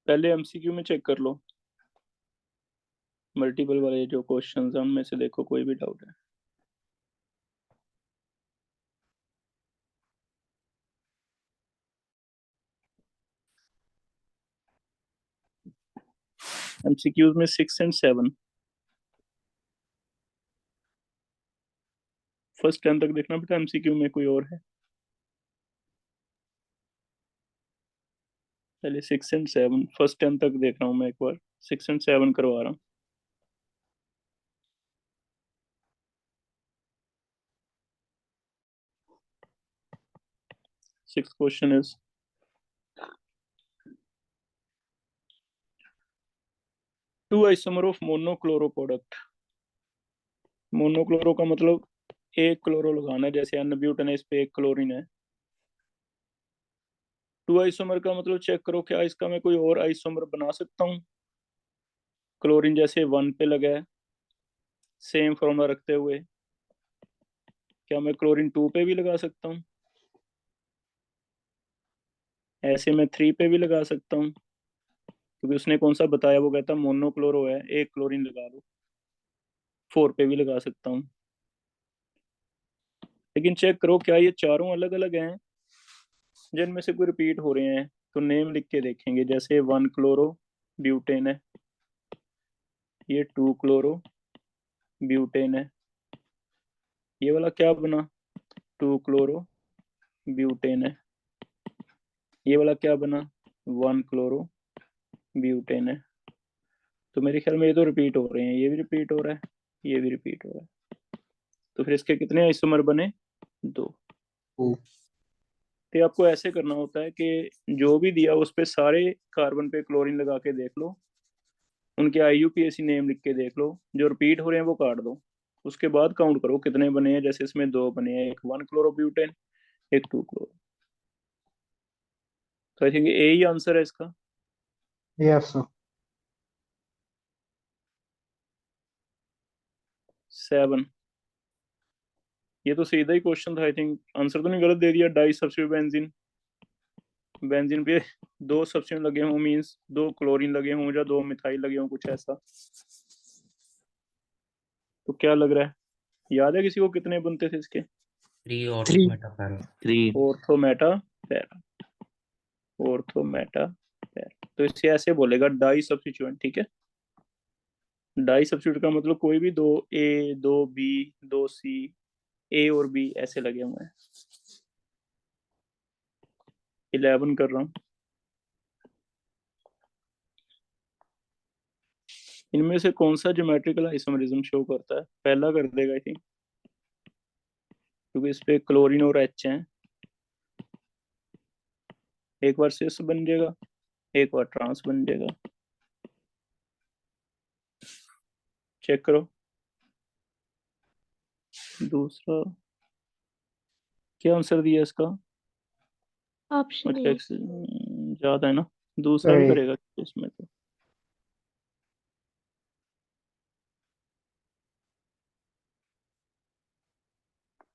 पहले एमसीक्यू में चेक कर लो, मल्टीपल वाले जो क्वेश्चंस हैं उनमें से देखो कोई भी डाउट है। एमसीक्यूज में 6 एंड 7, फर्स्ट 10 तक देखना बेटा, एमसीक्यू में कोई और है? पहले 6 एंड 7, फर्स्ट 10 तक देख रहा हूँ मैं एक बार, 6 एंड 7 करवा रहा हूँ। Six question is, two isomer of monochloro product. Monochloro का मतलब एक क्लोरो लगाना है, जैसे एन ब्यूटेन है, इस पे एक क्लोरीन है। टू आइसोमर का मतलब चेक करो क्या इसका मैं कोई और आइसोमर बना सकता हूँ। क्लोरीन जैसे 1 पे लगा है, सेम फॉर्मूला रखते हुए, क्या मैं क्लोरीन 2 पे भी लगा सकता हूँ? ऐसे मैं 3 पे भी लगा सकता हूँ, क्योंकि उसने कौन सा बताया, वो कहता मोनोक्लोरो है, एक क्लोरीन लगा दो। 4 पे भी लगा सकता हूँ। लेकिन चेक करो क्या ये चारों अलग अलग हैं, जिनमें से कोई रिपीट हो रहे हैं तो नेम लिख के देखेंगे। जैसे 1 क्लोरो ब्यूटेन है, ये 2 क्लोरो ब्यूटेन है, ये वाला क्या बना, 2 क्लोरो ब्यूटेन है, ये वाला क्या बना, 1 क्लोरो ब्यूटेन है। तो मेरे ख्याल में ये तो रिपीट हो रहे हैं, ये भी रिपीट हो रहा है, ये भी रिपीट हो रहा है। तो फिर इसके कितने आइसोमर बने, 2। ओ, तो आपको ऐसे करना होता है कि जो भी दिया उस पे सारे कार्बन पे क्लोरीन लगा के देख लो, उनके IUPAC नेम लिख के देख लो, जो रिपीट हो रहे हैं वो काट दो, उसके बाद काउंट करो कितने बने हैं। जैसे इसमें 2 बने हैं, एक 1 क्लोरोब्यूटेन, एक 2 क्लोरो। तो I think A he answer है इसका। यस। 7, ये तो सीधा ही क्वेश्चन था, आई थिंक आंसर तो नहीं गलत दे दिया। डाई सब्स्टिट्यूट बेंजीन, बेंजीन पे 2 सब्स्टिट्यूट लगे हों, मीन्स 2 क्लोरीन लगे हों या 2 मिथाइल लगे हों, कुछ ऐसा। तो क्या लग रहा है, याद है किसी को कितने बनते थे इसके? 3 और 3। Meta para. 3। Ortho Meta para, ortho Meta para. तो इसे ऐसे बोलेगा डाई सब्स्टिट्यूएंट, ठीक है। डाई सब्स्टिट्यूट का मतलब कोई भी 2 A 2 B 2 C, A और B ऐसे लगे हुए हैं। 11 कर रहा हूँ। इनमें से कौन सा ज्योमेट्रिकल आइसोमरिज्म शो करता है? पहला कर देगा आई थिंक, क्योंकि इस पे क्लोरीन और H है। एक बार सिस बन जाएगा, एक बार ट्रांस बन जाएगा। चेक करो। दूसरा क्या आंसर दिया इसका? ऑप्शन अच्छा ए। ज्यादा है ना, दूसरा भी ए। करेगा इसमें तो।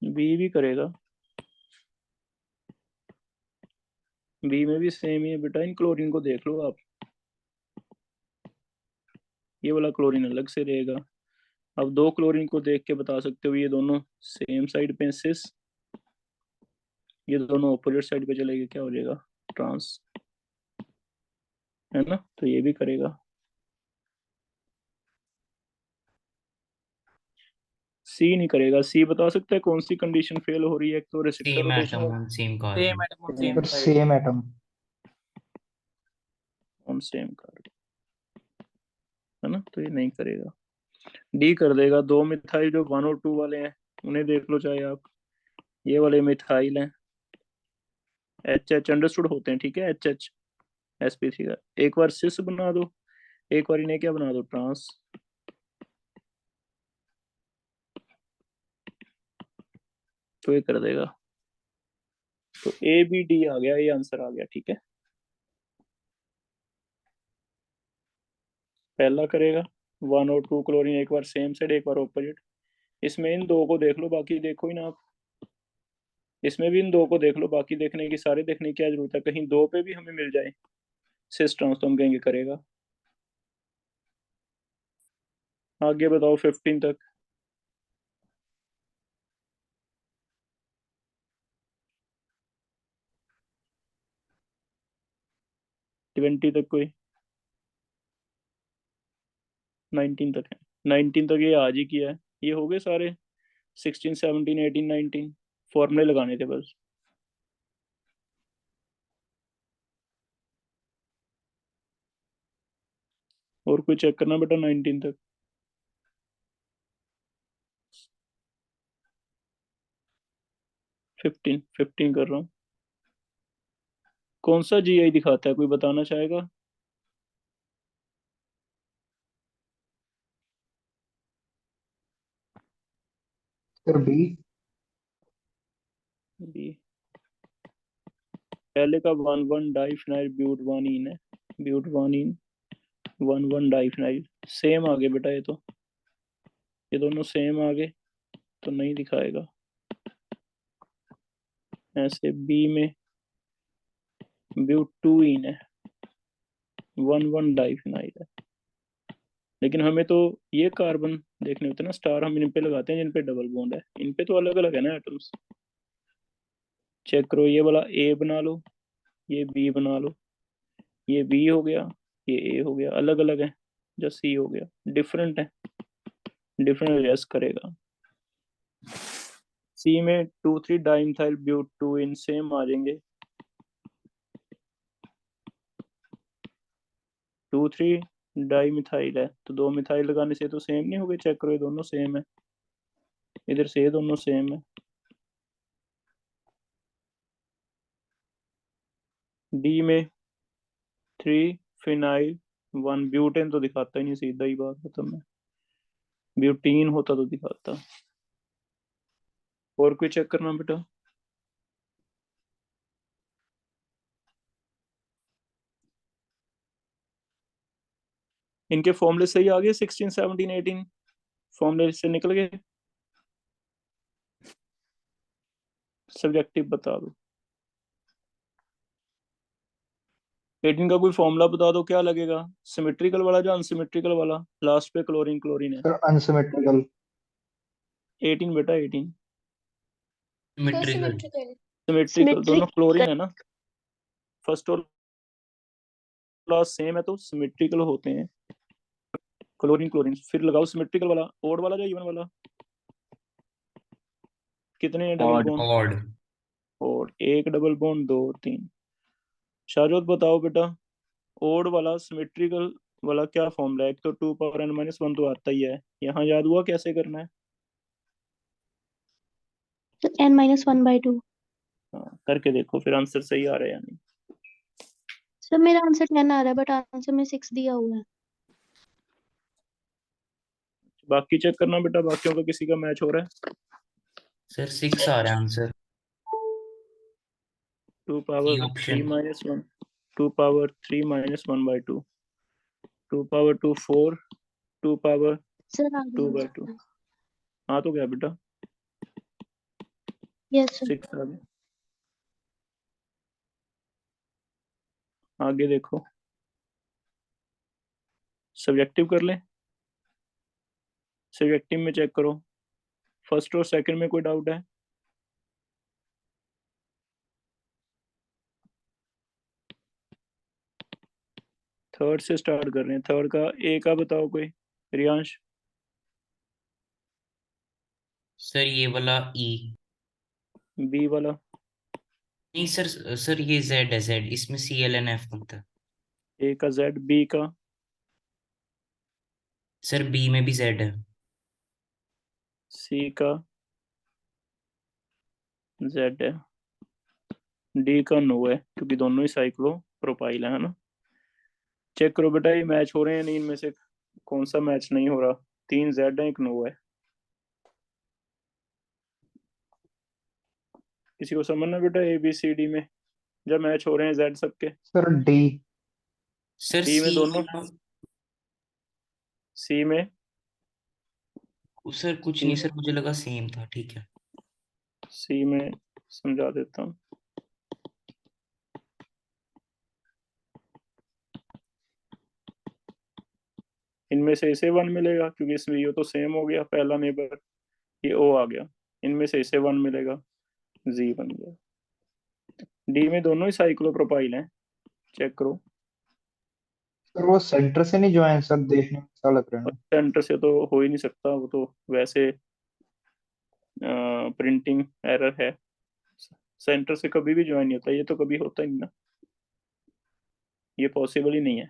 बी भी करेगा, बी में भी सेम ही है बेटा। इन क्लोरीन को देख लो आप, ये वाला क्लोरीन अलग से रहेगा। अब 2 क्लोरीन को देख के बता सकते हो ये दोनों सेम साइड पे सिस, ये दोनों ऑपोजिट साइड पे चलेगा, क्या हो जाएगा, ट्रांस, है ना। तो ये भी करेगा। सी नहीं करेगा। सी बता सकता है कौन सी कंडीशन फेल हो रही है? एक तो receptor same rotation atom on same same carbon. Atom same फिर side. Same atom. On same carbon, है ना, तो ये नहीं करेगा। डी कर देगा। 2 मिथाइल जो 1 और 2 वाले हैं उन्हें देख लो चाहे आप, ये वाले मिथाइल हैं, H अंडरस्टूड होते हैं, ठीक है, HH sp3 का। एक बार सिस बना दो, एक बार इन्हें क्या बना दो, ट्रांस। तो ये कर देगा। तो ABD आ गया, ये आंसर आ गया, ठीक है। पहला करेगा 1 और 2 क्लोरीन, एक बार सेम साइड एक बार ऑपोजिट। इसमें इन 2 को देख लो, बाकी देखो ही ना आप। इसमें भी इन 2 को देख लो, बाकी देखने की, सारे देखने की क्या जरूरत है, कहीं 2 पे भी हमें मिल जाए। सिस ट्रांस तो हम कहेंगे करेगा। आगे बताओ 15 तक। 20 तक कोई? 19 तक है। 19 तक ये आज ही किया है। ये हो गए सारे। 16 17 18 19 फॉर्मूले लगाने थे बस। और कोई चेक करना बेटा 19 तक। 15 कर रहा हूँ। कौन सा जीआई दिखाता है, कोई बताना चाहेगा? Sir B. बी। पहले का 1 1 डाइफिनाइल ब्यूटवानीन है। ब्यूटवानीन 1 1 डाइफिनाइल सेम आगे बेटा। ये दोनों सेम आगे तो नहीं दिखाएगा। ऐसे बी में ब्यूटूइन है। 1 1 डाइफिनाइल है। लेकिन हमें तो ये कार्बन देखने होते हैं ना, स्टार हम इन पे लगाते हैं जिन पे डबल बॉन्ड है। इन पे तो अलग अलग है ना एटम्स। चेक करो, ये वाला ए बना लो, ये बी बना लो। ये बी हो गया, ये ए हो गया। अलग अलग है। जो सी हो गया डिफरेंट है। डिफरेंट यस करेगा। सी में 2 3 डाइमिथाइल ब्यूटूइन सेम आ जाएंगे। 2 3 डाइमिथाइल है तो 2 मिथाइल लगाने से तो सेम नहीं हो गए। चेक करो, ये दोनों सेम है। इधर से ये दोनों सेम है। डी में 3 फिनाइल 1 ब्यूटेन तो दिखाता ही नहीं, सीधा ही बात खत्म है। ब्यूटीन होता तो दिखाता। और कोई चेक करना बेटा। इनके फॉर्मूले सही आ गए। 16 17 18 फॉर्मूले से निकल गए। सब्जेक्टिव बता दो। 18 का कोई फॉर्मूला बता दो, क्या लगेगा? सिमेट्रिकल वाला जो अनसिमेट्रिकल वाला लास्ट पे क्लोरीन क्लोरीन है। Sir unsymmetrical. 18 बेटा 18। Sir symmetrical. सिमेट्रिकल। सिमेट्रिकल दोनों क्लोरीन है ना। फर्स्ट और लास्ट सेम है तो सिमेट्रिकल होते हैं। क्लोरीन क्लोरीन फिर लगाओ सिमेट्रिकल वाला। ओड वाला या इवन वाला? कितने हैं डबल ऑड। बॉन्ड? ऑड। और एक डबल बॉन्ड 2 3। शाहजोत बताओ बेटा। ओड वाला सिमेट्रिकल वाला क्या फॉर्मूला है? एक तो 2 n - 1 तो आता ही है। यहाँ याद हुआ कैसे करना है? n-1/2। हाँ करके देखो फिर आंसर सही आ रहा है या नहीं। सर मेरा आंसर 10 आ रहा है बट आंसर में 6 दिया हुआ है। बाकी चेक करना बेटा, बाकियों का किसी का मैच हो रहा है? सर 6 आ रहा है answer. 2 e power 3 option. - 1। 2 power 3 - 1/2। 2 power 2 4। 2 power sir आ 2/2। गया। हाँ तो क्या बेटा? Yes sir. 6 आ गया। आगे देखो। सब्जेक्टिव कर लें। सब्जेक्टिव में चेक करो। फर्स्ट और सेकंड में कोई डाउट है? थर्ड से स्टार्ट कर रहे हैं। थर्ड का ए का बताओ कोई। रियांश। सर ये वाला ई। बी वाला। नहीं सर, सर ये जेड है, जेड इसमें CLNF बनता है। ए का जेड। बी का सर बी में भी जेड है। सी का जेड है। डी का नो है क्योंकि दोनों ही साइक्लो प्रोपाइल है ना। चेक करो बेटा ये मैच हो रहे हैं नहीं, इनमें से कौन सा मैच नहीं हो रहा? 3 जेड है, एक नो है। किसी को समझना बेटा ABCD में जब मैच हो रहे हैं जेड सबके? Sir D. सर डी में सी दोनों। वाला। सी में। सर कुछ सी नहीं में सर, मुझे लगा सेम था, ठीक है। सी में समझा देता हूँ। इनमें से इसे 1 मिलेगा क्योंकि इसमें ये तो सेम हो गया, पहला नेबर ये O आ गया, इनमें से इसे 1 मिलेगा, Z बन गया। डी में दोनों ही साइक्लोप्रोपाइल हैं, चेक करो। सर वो सेंटर से नहीं ज्वाइन सर, देखने में ऐसा लग रहा है और ना। सेंटर से तो हो ही नहीं सकता, वो तो वैसे प्रिंटिंग एरर है। सेंटर से कभी भी ज्वाइन नहीं होता, ये तो कभी होता ही नहीं ना, ये पॉसिबल ही नहीं है।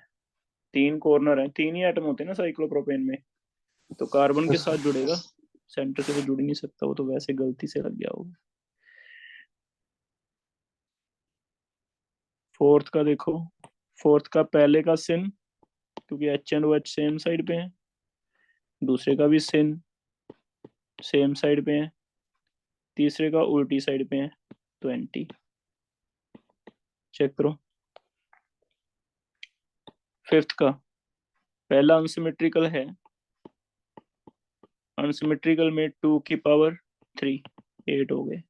3 कॉर्नर है, 3 ही एटम होते हैं ना साइक्लोप्रोपेन में, तो कार्बन के साथ जुड़ेगा, सेंटर से तो जुड़ ही नहीं सकता, वो तो वैसे गलती से लग गया होगा। फोर्थ का देखो, फोर्थ का पहले का सिन, क्योंकि H and O H same side पे है, दूसरे का भी सिन सेम साइड पे है, तीसरे का उल्टी साइड पे है, 20। चेक करो। फिफ्थ का पहला अनसिमेट्रिकल है, अनसिमेट्रिकल में 2 की पावर 3, 8 हो गए।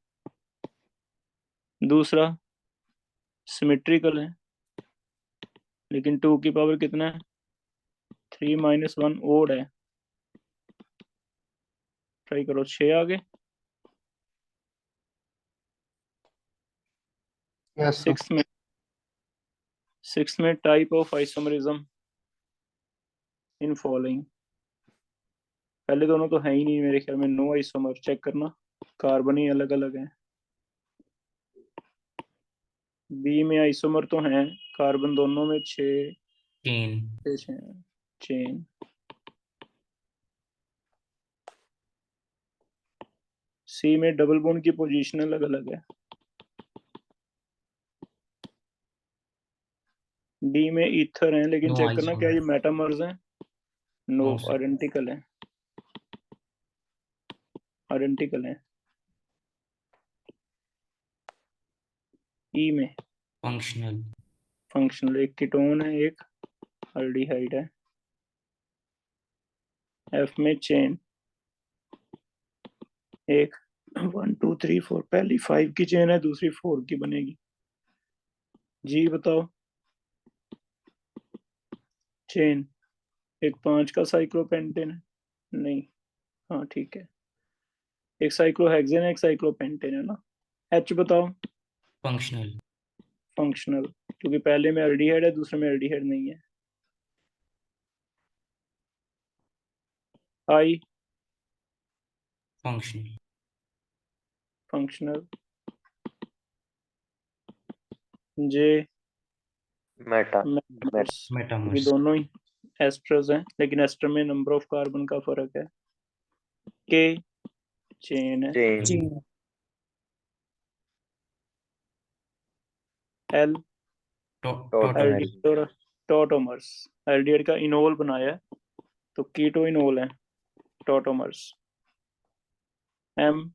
दूसरा सिमेट्रिकल है, लेकिन 2 की पावर कितना है, 3 - 1 ओड है, ट्राई करो, 6 आ गए। Yes sir. सिक्स में type of isomerism in following, पहले दोनों तो है ही नहीं मेरे ख्याल में, नो आइसोमर, चेक करना, कार्बन ही अलग अलग है। बी में आइसोमर तो हैं, कार्बन दोनों में 6 चेन। चेन। सी में डबल बॉन्ड की पोजीशन अलग अलग है। डी में ईथर हैं, लेकिन नो चेक करना क्या आइसोमर। ये मेटामर्स हैं, नो, नो सर। आइडेंटिकल है, आइडेंटिकल है। ई में फंक्शनल। फंक्शनल, एक कीटोन है, एक अल्डिहाइड है। एफ में चेन, एक 1 2 3 4, पहली 5 की चेन है, दूसरी 4 की बनेगी। जी बताओ, चेन, एक 5 का साइक्लोपेंटेन है, नहीं, हाँ ठीक है, एक साइक्लोहेक्सेन है, एक साइक्लोपेंटेन है ना। एच बताओ, फंक्शनल। फंक्शनल, क्योंकि पहले में एल्डिहाइड है, दूसरे में एल्डिहाइड नहीं है। आई फंक्शनल। फंक्शनल। जे मेटा मेटामर्स, क्योंकि मेटामर्स। दोनों ही एस्टर्स हैं, लेकिन एस्टर में नंबर ऑफ कार्बन का फर्क है। के चेन है। Chain L total. एल्डिहाइड और टोटोमर्स, एल्डिहाइड का इनोल बनाया है, तो कीटो इनोल है, tautomers. M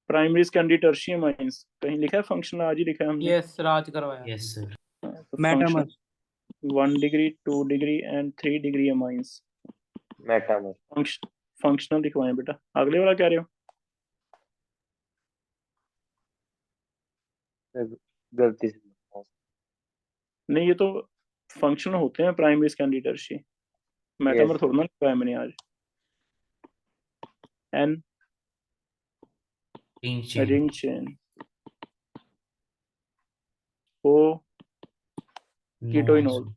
primary secondary tertiary amines, कहीं लिखा है फंक्शनल, आज ही लिखा है हमने। यस राज करवाया। Yes sir. तो metamer. Function 1 degree 2 degree and 3 degree amines, metamer functional लिखवाएं बेटा। अगले वाला कह रहे हो, गलती से नहीं ये तो फंक्शनल होते हैं primary secondary tertiary, metamer yes थोड़ा ना लिखवाया मैंने आज। N ring chain. Ring chain. Oh no keto enol, isomer.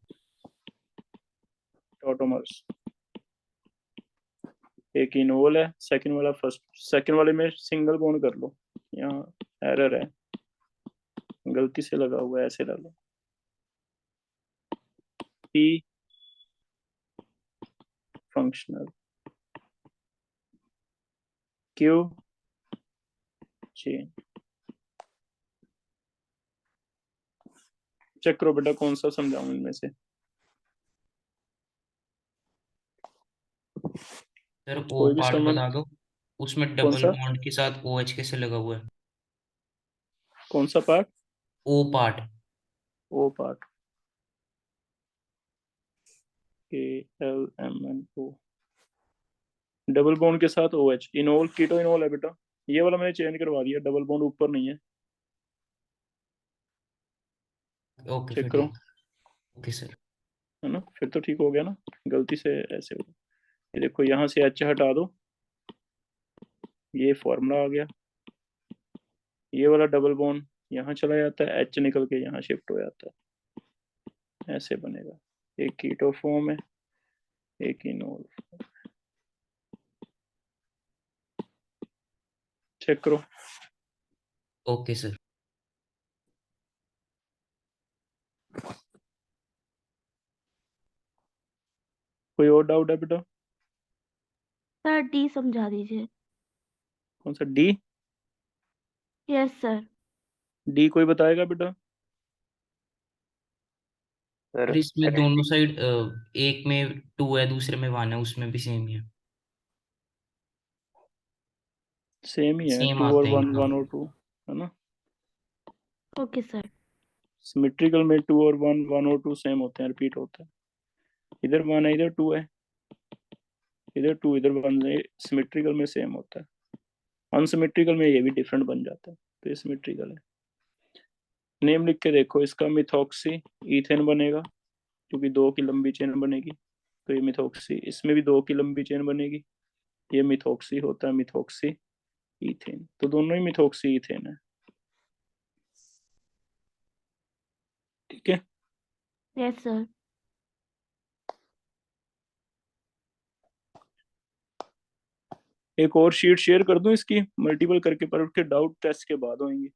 Tautomers. एक इनोल है, सेकंड वाला फर्स्ट, सेकंड वाले में सिंगल बॉन्ड कर लो, यहाँ एरर है, गलती से लगा हुआ है, ऐसे डालो। P functional, Q chain. Check करो बेटा कौन सा समझाऊं इनमें से। सर ओ कोई भी पार्ट समझ, बता दो, उसमें कौन डबल सा, बॉन्ड के साथ ओ एच कैसे लगा हुआ है? कौन सा part, O part. O part, K L M N O, double bond के साथ O H, enol keto enol है बेटा, ये वाला मैंने चेंज करवा दिया, डबल बॉन्ड ऊपर नहीं है, ओके चेक फिर करो। ठीक। Okay sir. है ना, फिर तो ठीक हो गया ना, गलती से ऐसे हो गया। ये देखो यहाँ से H हटा दो, ये फॉर्मूला आ गया, ये वाला डबल बॉन्ड यहाँ चला जाता है, H निकल के यहाँ शिफ्ट हो जाता है, ऐसे बनेगा। एक कीटो फॉर्म है, एक इनोल फॉर्म। चेक करो। Okay sir. कोई और डाउट है बेटा? सर डी समझा दीजिए। कौन सा डी? Yes sir. डी कोई बताएगा बेटा? सर और इसमें एक्स दोनों साइड एक में 2 है, दूसरे में 1 है, उसमें भी सेम ही है। सेम ही है, सेम 2 और आते हैं 1, 1 हाँ। और 2, है ना। Okay sir. सिमेट्रिकल में 2 और 1, 1 और 2 सेम होते हैं, रिपीट होते हैं। इधर 1 है, इधर 2 है, इधर 2, इधर 1 है, सिमेट्रिकल में सेम होता है। अनसिमेट्रिकल में ये भी डिफरेंट बन जाता है, तो ये सिमेट्रिकल है। नेम लिख के देखो, इसका मिथॉक्सी इथेन बनेगा, क्योंकि 2 की लंबी चेन बनेगी, तो ये मिथॉक्सी। इसमें भी 2 की लंबी चेन बनेगी, ये मिथॉक्सी होता है, मिथॉक्सी इथेन, तो दोनों ही मिथॉक्सी इथेन है। ठीक है। Yes sir. एक और शीट शेयर कर दूं इसकी, मल्टीपल करके, पर उसके डाउट टेस्ट के बाद होंगे,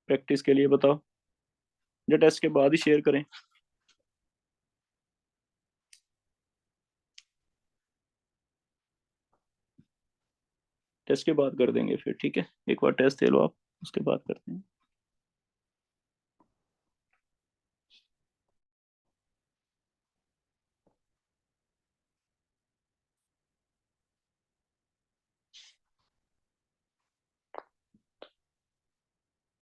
प्रैक्टिस के लिए बताओ, जो टेस्ट के बाद ही शेयर करें। टेस्ट के बाद कर देंगे फिर, ठीक है, एक बार टेस्ट दे लो आप, उसके बाद करते हैं।